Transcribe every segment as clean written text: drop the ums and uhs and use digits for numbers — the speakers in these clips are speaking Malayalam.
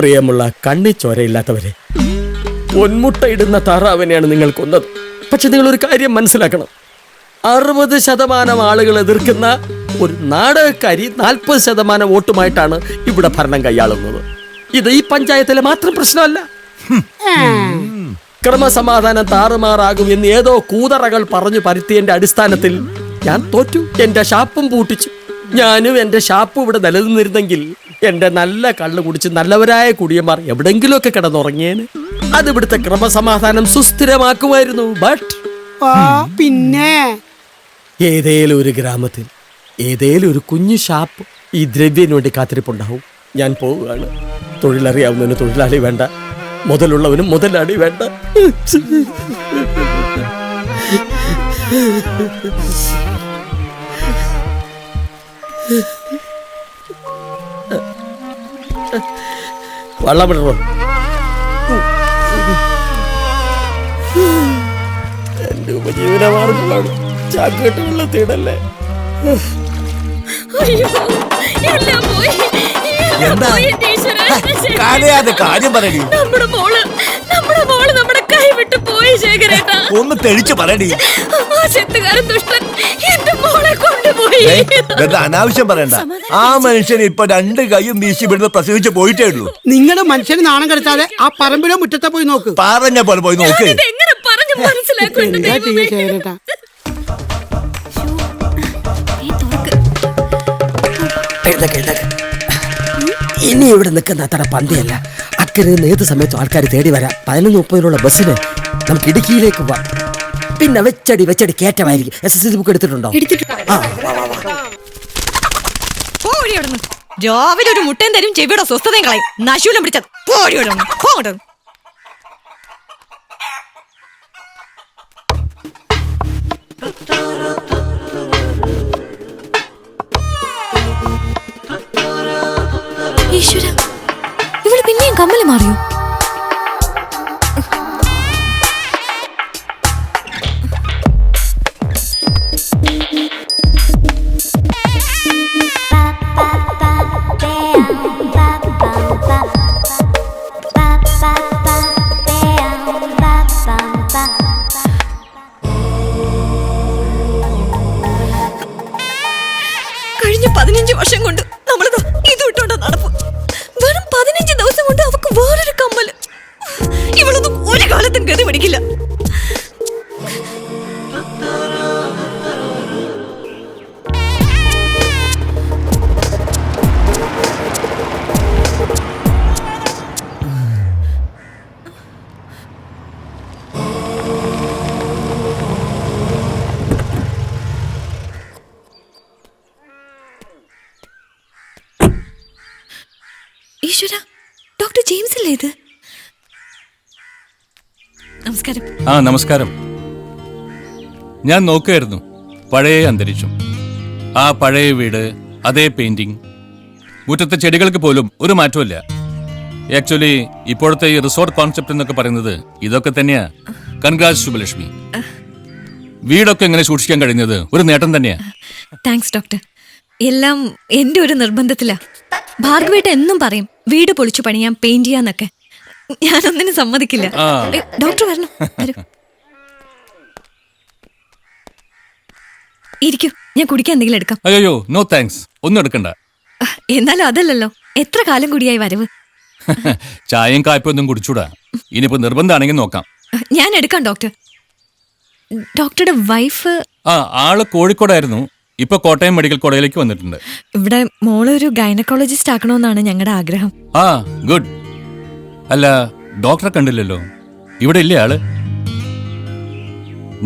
പ്രിയമുള്ള കണ്ണിച്ചോരയില്ലാത്തവരെ, പൊന്മുട്ടയിടുന്ന താറാവിനെയാണ് നിങ്ങൾ കൊന്നത്. പക്ഷെ നിങ്ങളൊരു കാര്യം മനസ്സിലാക്കണം, 60% ആളുകൾ എതിർക്കുന്ന ഒരു നാടകക്കാരി 40% വോട്ടുമായിട്ടാണ് ഇവിടെ ഭരണം കൈയാളുന്നത്. ഇത് ഈ പഞ്ചായത്തിലെ മാത്രം പ്രശ്നമല്ല. ക്രമസമാധാനം താറുമാറാകും എന്ന് ഏതോ കൂതറകൾ പറഞ്ഞു പരത്തിയതിന്റെ അടിസ്ഥാനത്തിൽ ഞാൻ തോറ്റു. എന്റെ ഷാപ്പും പൂട്ടിച്ചു. ഞാനും എന്റെ ഷാപ്പും ഇവിടെ നിലനിന്നിരുന്നെങ്കിൽ എന്റെ നല്ല കള്ളു കുടിച്ച് നല്ലവരായ കുടിയന്മാർ എവിടെങ്കിലുമൊക്കെ കിടന്നുറങ്ങിയേന്. അത് ഇവിടുത്തെ ക്രമസമാധാനം സുസ്ഥിരമാക്കുമായിരുന്നു. ബട്ട് പിന്നെ ഏതേലും ഒരു ഗ്രാമത്തിൽ ഏതേലും ഒരു കുഞ്ഞു ഷാപ്പ് ഈ ദ്രവ്യന് വേണ്ടി കാത്തിരിപ്പുണ്ടാവും. ഞാൻ പോവുകയാണ്. തൊഴിലറിയാവുന്നതിന് തൊഴിലാളി വേണ്ട, മുതലുള്ളവനും മുതലാളി വേണ്ട. വെള്ളം വിടണോ? എന്റെ ഉപജീവനമാർഗമാണ് ചാക്കേട്ട് വെള്ളത്തിടല്ലേ. കാര്യം പറയടി. നമ്മുടെ മോള് നമ്മുടെ കൈ വിട്ടു പോയി ശേഖരേട്ടാ. ഒന്ന് തെളിച്ചു പറയടി. ആ ചെത്തുകാരൻ ദുഷ്ടൻ എന്റെ മോളെ കൊണ്ടുപോയി. അനാവശ്യം പറയണ്ട. ആ മനുഷ്യൻ ഇപ്പൊ 2 കൈയും വീശി ഇവിടുന്ന് പ്രസവിച്ച് പോയിട്ടേ ഉള്ളൂ. നിങ്ങളുടെ മനുഷ്യന് നാണം കെടുത്താതെ ആ പറമ്പിലോ മുറ്റത്തെ പോയി നോക്ക്. പറഞ്ഞ പോലെ പോയി നോക്ക്. എങ്ങനെ പറഞ്ഞു മനസ്സിലാക്കും? ഇനി ഇവിടെ നിൽക്കുന്ന അത്ര പന്തിയല്ല. അക്കരെ നിന്ന് ഏത് സമയത്തും ആൾക്കാർ തേടി വരാം. 11:30 ബസ്സിന് നമുക്ക് ഇടുക്കിയിലേക്ക് പോവാം. പിന്നെ വെച്ചടി കയറ്റമായിരിക്കും. SSLC ബുക്ക് എടുത്തിട്ടുണ്ടോ? രാവിലെ ഒരു മുട്ടയും തരും, ചെവിയുടെ സ്വസ്ഥതയും കളയും. നശൂലം പിടിച്ചത് പോകട്ടെ. ഈശ്വര, ഇവിടെ പിന്നെയും കമ്മല് മാറിയോ? കഴിഞ്ഞ 15 വർഷം കൊണ്ട് നമ്മളിത് ഇട്ടുണ്ടോ നടപ്പ്. വെറും 15 ദിവസം കൊണ്ട് അവക്ക് വേറൊരു കമ്മല്. ഇവളൊന്നും ഒരു കാലത്തും ഗതി പിടിക്കില്ല. ഈശ്വര, ഡോക്ടർ ജെയിംസ് അല്ലേ ഇത്? നമസ്കാരം. നമസ്കാരം. ഞാൻ നോക്കുകയായിരുന്നു പഴയ അന്തരീക്ഷം, ആ പഴയ വീട്, അതേ പെയിന്റിംഗ്, മുറ്റത്തെ ചെടികൾക്ക് പോലും ഒരു മാറ്റമില്ല. ആക്ച്വലി ഇപ്പോഴത്തെ ഈ റിസോർട്ട് കോൺസെപ്റ്റ് എന്നൊക്കെ പറയുന്നത് ഇതൊക്കെ തന്നെയാ. കൺഗ്രാറ്റ്സ് ശുഭലക്ഷ്മി. വീടൊക്കെ എങ്ങനെ സൂക്ഷിക്കാൻ കഴിഞ്ഞത് ഒരു നേട്ടം തന്നെയാ. Thanks doctor. എല്ലാം എന്റെ ഒരു നിർബന്ധത്തിലാ. ഭാർഗവേട്ട എന്നും പറയും വീട് പൊളിച്ചു പണിയാം, പെയിന്റ് ചെയ്യാന്നൊക്കെ. ഞാനൊന്നിനും സമ്മതിക്കില്ല. ഡോക്ടർ വരണം. ഇരിക്കൂ, ഞാൻ കുടിക്കാൻ എന്തെങ്കിലും എടുക്കാം. അയ്യോ നോ താങ്ക്സ്, ഒന്നും എടുക്കണ്ട. എന്നാലും അതല്ലല്ലോ, എത്ര കാലം കൂടിയായി വരവ്. ചായയും കായ്പൊന്നും കുടിച്ചൂടാ. ഇനിയിപ്പോ നിർബന്ധമാണെങ്കിൽ നോക്കാം. ഞാൻ എടുക്കാം ഡോക്ടർ. ഡോക്ടറുടെ വൈഫ് ആള് കോഴിക്കോടായിരുന്നു, ഇപ്പൊ കോട്ടയം മെഡിക്കൽ കോളേജിലേക്ക് വന്നിട്ടുണ്ട്. ഇവിടെ മോളെ ഒരു ഗൈനക്കോളജിസ്റ്റ് ആക്കണമെന്നാണ് ഞങ്ങളുടെ ആഗ്രഹം. ഗുഡ്. അല്ല, ഡോക്ടറെ കണ്ടില്ലല്ലോ, ഇവിടെ ഇല്ലേ ആള്?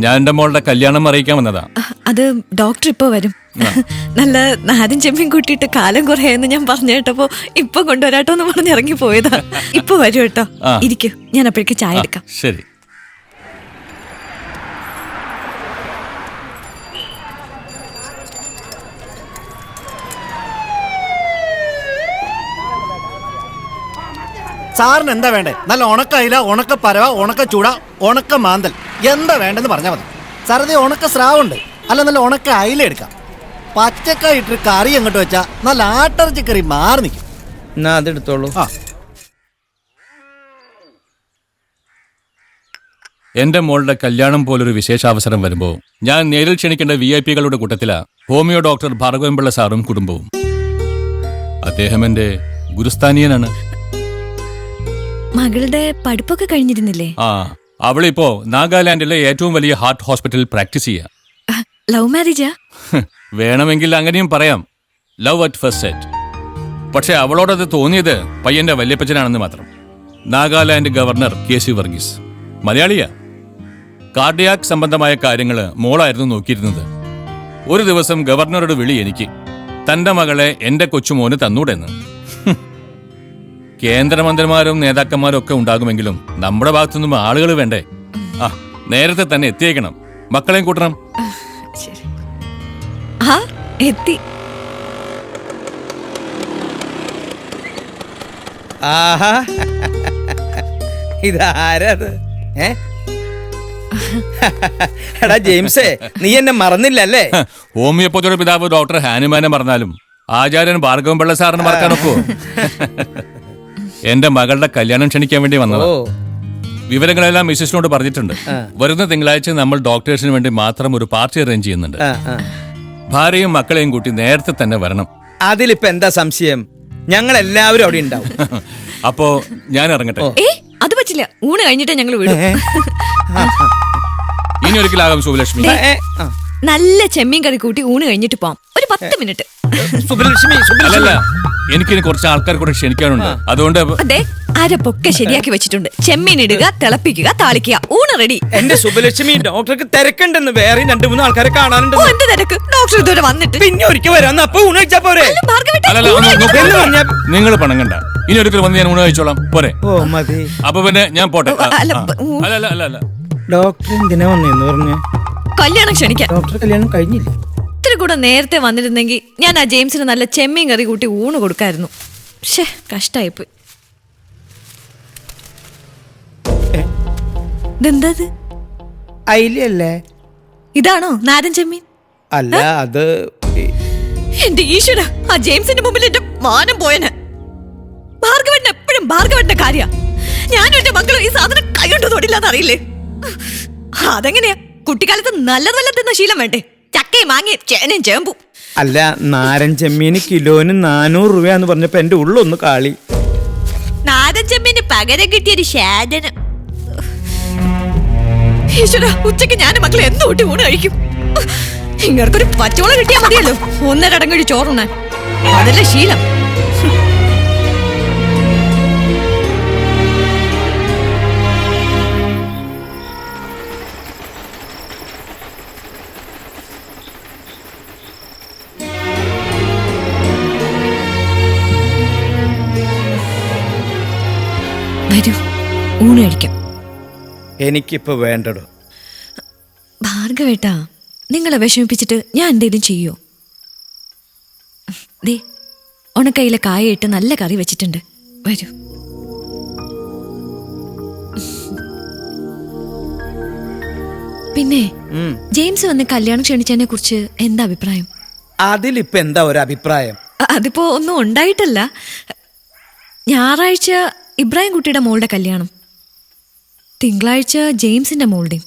ഞാൻ എന്റെ മോളുടെ കല്യാണം അറിയിക്കാൻ വന്നതാ. അത് ഡോക്ടർ ഇപ്പൊ വരും. നല്ല നാടൻ ചെമ്മീൻ കൂട്ടിയിട്ട് കാലം കുറയെന്ന് ഞാൻ പറഞ്ഞു കേട്ടപ്പോ ഇപ്പൊ കൊണ്ടുവരാട്ടോ എന്ന് പറഞ്ഞ് ഇറങ്ങി പോയതാ. ഇപ്പൊ വരും കേട്ടോ. ഇരിക്കൂ, ഞാൻ അപ്പോഴേക്ക് ചായ എടുക്കാം. ശരി. സാറിന് എന്താ വേണ്ടേ? നല്ല ഉണക്ക അയില, ഉണക്ക പരവ, ഉണക്ക ചൂട, ഉണക്ക മാന്തൽ, എന്താ വേണ്ടെന്ന് പറഞ്ഞാൽ മതി. സാറത് ഉണക്ക സ്രാവുണ്ട്, അല്ല നല്ല ഉണക്ക അയില എടുക്കാം. പച്ചക്കായ ഇട്ട് കറി അങ്ങോട്ട് വെച്ചാൽ നല്ല ആട്ടിറച്ചി കറി മാറി നിൽക്കും. എന്നാ അതെടുത്തോളൂ. എന്റെ മോളുടെ കല്യാണം പോലൊരു വിശേഷാവസരം വരുമ്പോൾ ഞാൻ നേരിൽ ക്ഷണിക്കേണ്ട VIP-കളുടെ കൂട്ടത്തിലാ ഹോമിയോ ഡോക്ടർ ഭാർഗവൻപിള്ള സാറും കുടുംബവും. അദ്ദേഹം എന്റെ ഗുരുസ്ഥാനീയനാണ്. മകളുടെ പഠിപ്പൊക്കെ കഴിഞ്ഞിരുന്നില്ലേ? ആ, അവളിപ്പോ നാഗാലാൻഡിലെ ഏറ്റവും വലിയ ഹാർട്ട് ഹോസ്പിറ്റലിൽ പ്രാക്ടീസ് ചെയ്യാ. ലവ് മാരേജാ? വേണമെങ്കിൽ അങ്ങനെയും പറയാം, ലവ് അറ്റ് ഫസ്റ്റ് സെറ്റ്. പക്ഷെ അവളോടത് തോന്നിയത് പയ്യന്റെ വല്യപ്പച്ചനാണെന്ന് മാത്രം. നാഗാലാൻഡ് ഗവർണർ KC വർഗീസ് മലയാളിയാ. കാർഡിയാക് സംബന്ധമായ കാര്യങ്ങള് മോളായിരുന്നു നോക്കിയിരുന്നത്. ഒരു ദിവസം ഗവർണറുടെ വിളി എനിക്ക്, തന്റെ മകളെ എന്റെ കൊച്ചുമോന് തന്നൂടെന്ന്. കേന്ദ്രമന്ത്രിമാരും നേതാക്കന്മാരും ഒക്കെ ഉണ്ടാകുമെങ്കിലും നമ്മുടെ ഭാഗത്തുനിന്നും ആളുകൾ വേണ്ടേ? ആ, നേരത്തെ തന്നെ എത്തിയേക്കണം, മക്കളെയും കൂട്ടണം. ആ, എത്തി. ആഹാ, ഇതാരത്? എടാ ജെയിംസേ, നീ എന്നെ മറന്നില്ലല്ലേ? ഹോമിയോപ്പതിയുടെ പിതാവ് ഡോക്ടർ ഹാനുമാനെ മറന്നാലും ആചാര്യൻ ഭാർഗവൻപിള്ള സാറിന് മറക്കാനൊക്കോ? എന്റെ മകളുടെ കല്യാണം ക്ഷണിക്കാൻ വേണ്ടി വന്നത്. വിവരങ്ങളെല്ലാം മിസ്സിനോട് പറഞ്ഞിട്ടുണ്ട്. വരുന്ന തിങ്കളാഴ്ച നമ്മൾ ഡോക്ടേഴ്സിന് വേണ്ടി മാത്രം ഒരു പാർട്ടി അറേഞ്ച് ചെയ്യുന്നുണ്ട്. ഭാര്യയും മക്കളെയും കൂട്ടി നേരത്തെ തന്നെ വരണം. അതിലിപ്പോ എന്താ സംശയം? ഞങ്ങൾ എല്ലാവരും അവിടെ ഉണ്ടാവും. അപ്പോ ഞാൻ ഇറങ്ങട്ടെ. അത് പറ്റില്ല, ഊണ് കഴിഞ്ഞിട്ടേ ഞങ്ങൾ വിടും. ഇനി ഒരിക്കലാകാം സുബലക്ഷ്മി. നല്ല ചെമ്മീൻ കറി കൂട്ടി ഊണ് കഴിഞ്ഞിട്ട് പോവാം. ഒരു 10 മിനിറ്റ്. സുബലക്ഷ്മി, അല്ലല്ല, എനിക്കിനി കുറച്ച് ആൾക്കാർ കൂടെ ക്ഷണിക്കാനുണ്ട്. അതുകൊണ്ട് അതെ, അരപ്പൊക്കെ ശരിയാക്കി വെച്ചിട്ടുണ്ട്. ചെമ്മീൻ ഇടുക, തിളപ്പിക്കുക, താളിക്കുക, ഊണ് റെഡി. എന്റെ സുബലക്ഷ്മി, ഡോക്ടർക്ക് തിരക്കുണ്ടെന്ന്. വേറെ 2-3 ആൾക്കാരെ കാണാനുണ്ട്. എന്ത് തിരക്ക്? ഡോക്ടർ ഇതുവരെ വന്നിട്ട്. പിന്നെ ഒരിക്കൽ വരാന്ന്, അപ്പൊ ഊണ് കഴിച്ചാ പോരെ? നിങ്ങൾ പണങ്ങണ്ട, ഇനി ഒരിക്കൽ വന്ന് ഞാൻ ഊണ് കഴിച്ചോളാം, പോരെ? ഓ മതി. അപ്പൊ പിന്നെ ഞാൻ പോട്ടെ. ഡോക്ടർ എന്തിനാ വന്നേന്ന് പറഞ്ഞ? കല്യാണം ക്ഷണിക്കാൻ. ഡോക്ടർ കല്യാണം കഴിഞ്ഞില്ല. ഇത്തിരി കൂടെ നേരത്തെ വന്നിരുന്നെങ്കിൽ ഞാൻ ആ ജെയിംസിന് നല്ല ചെമ്മീൻ കറി കൂട്ടി ഊണ് കൊടുക്കായിരുന്നു. പക്ഷേ കഷ്ടായിപ്പോയി. ഇതെന്തത്? അയിലല്ലേ? ഇതാണോ നാരൻ ചെമ്മീൻ? അല്ല, അത് എന്റെ ഈശ്വര, ആ ജെയിംസിന്റെ മുമ്പിൽ എന്റെ മാനം പോയന്. ഭാർഗവന് എപ്പോഴും ഭാർഗവന്റെ കാര്യ. ഞാനും എന്റെ മക്കളും ഈ സാധനം കൈകൊണ്ട് തൊടില്ലാന്ന് അറിയില്ലേ? അതെങ്ങനെയാ? കുട്ടിക്കാലത്ത് നല്ലതല്ല തിന്ന ശീലം വേണ്ടേ? ചക്കയും മാങ്ങയും ചേനയും ചേമ്പും. അല്ല, നാരൻ ചെമ്മീന് കിലോന് 400 രൂപയാന്ന് പറഞ്ഞപ്പോ എന്റെ ഉള്ളൊന്ന് കാളി. നാരൻ ചെമ്മീന് പകരം കിട്ടിയൊരു ശാദനം. ഈശ്വര, ഉച്ചക്ക് ഞാനും മക്കളെ എന്ന് കൂട്ടി ഊണ് കഴിക്കും? ഇങ്ങർക്കൊരു പച്ചോളം കിട്ടിയാൽ മതിയല്ലോ 1.5 അടങ്ങഴി ചോറുണ്ണാൻ. അതല്ല ശീലം. വരൂ, ഊണ് കഴിക്കാം. എനിക്കിപ്പോ വേണ്ടടോ. ഭാർഗവേട്ടാ, നിങ്ങളെ വിഷമിപ്പിച്ചിട്ട് ഞാൻ എന്തേലും ചെയ്യോ? ദേ, ഉണക്കയിലെ കായയിട്ട് നല്ല കറി വെച്ചിട്ടുണ്ട്. വരൂ. പിന്നെ ജെയിംസ് വന്ന് കല്യാണം ക്ഷണിച്ചതിനെ കുറിച്ച് എന്താ അഭിപ്രായം? അതിലിപ്പോ എന്താ ഒരു അഭിപ്രായം? അതിപ്പോ ഒന്നും ഉണ്ടായിട്ടല്ല. ഞായറാഴ്ച ഇബ്രാഹിം കുട്ടിയുടെ മോളുടെ കല്യാണം, തിങ്കളാഴ്ച ജെയിംസിന്റെ മോളുടെയും.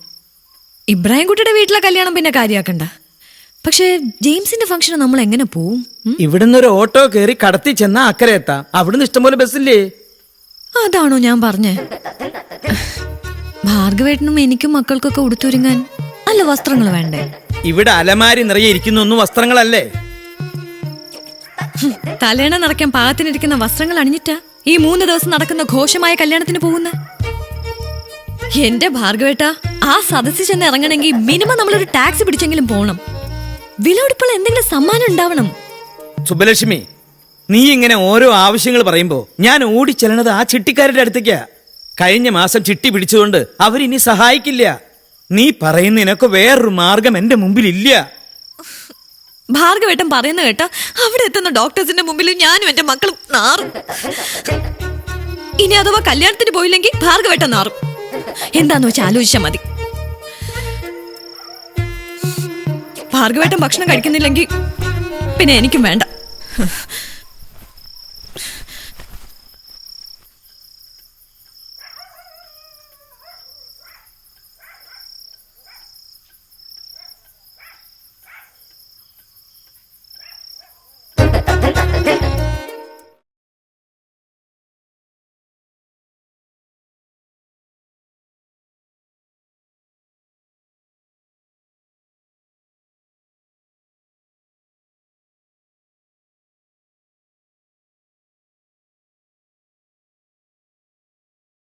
ഇബ്രാഹിം കുട്ടിയുടെ വീട്ടിലെ കല്യാണം പിന്നെ കാര്യാക്കണ്ട. പക്ഷേ ജെയിംസിന്റെ ഫംഗ്ഷന് നമ്മൾ എങ്ങനെ പോവും? ഇവിടുന്ന് ഒരു ഓട്ടോ കയറി കടത്തി ചെന്നാ അക്കരെ എത്താം. അവിടുന്ന് ഇഷ്ടംപോലെ ബസ്സില്ലേ? അതാണോ ഞാൻ പറഞ്ഞേ? ഭാർഗവേട്ടനും എനിക്കും മക്കൾക്കൊക്കെ ഉടുത്തൊരുങ്ങാൻ നല്ല വസ്ത്രങ്ങൾ വേണ്ടേ? ഇവിടെ അലമാരി നിറയെ ഇരിക്കുന്ന ഒന്നും വസ്ത്രങ്ങളല്ലേ? തലേണ നിറയ്ക്കാൻ പാകത്തിനിരിക്കുന്ന വസ്ത്രങ്ങൾ അണിഞ്ഞിട്ടാ ഈ 3 ദിവസം നടക്കുന്ന ഘോഷമായ കല്യാണത്തിന് പോകുന്ന. എന്റെ ഭാർഗവേട്ട, ആ സദസ്സിൽ ചെന്ന് ഇറങ്ങണമെങ്കിൽ മിനിമം നമ്മളൊരു ടാക്സി പിടിച്ചെങ്കിലും പോണം. വിലപിടിപ്പുള്ള എന്തെങ്കിലും സമ്മാനം ഉണ്ടാവണം. സുബലക്ഷ്മി, നീ ഇങ്ങനെ ഓരോ ആവശ്യങ്ങൾ പറയുമ്പോ ഞാൻ ഓടിച്ചെല്ലണത് ആ ചിട്ടിക്കാരുടെ അടുത്തേക്കാ. കഴിഞ്ഞ മാസം ചിട്ടി പിടിച്ചുകൊണ്ട് അവരിനി സഹായിക്കില്ല. നീ പറയുന്നതിനൊക്കെ വേറൊരു മാർഗം എന്റെ മുമ്പിൽ ഇല്ല. ഭാർഗവേട്ടൻ പറയുന്ന കേട്ട അവിടെ എത്തുന്ന ഡോക്ടേഴ്സിന്റെ മുമ്പിൽ ഞാനും എന്റെ മക്കളും നാറും. ഇനി അഥവാ കല്യാണത്തിന് പോയില്ലെങ്കിൽ ഭാർഗവേട്ടൻ നാറും. എന്താന്ന് വെച്ചാൽ ആലോചിച്ചാൽ മതി. ഭാർഗവേട്ടൻ ഭക്ഷണം കഴിക്കുന്നില്ലെങ്കിൽ പിന്നെ എനിക്കും വേണ്ട.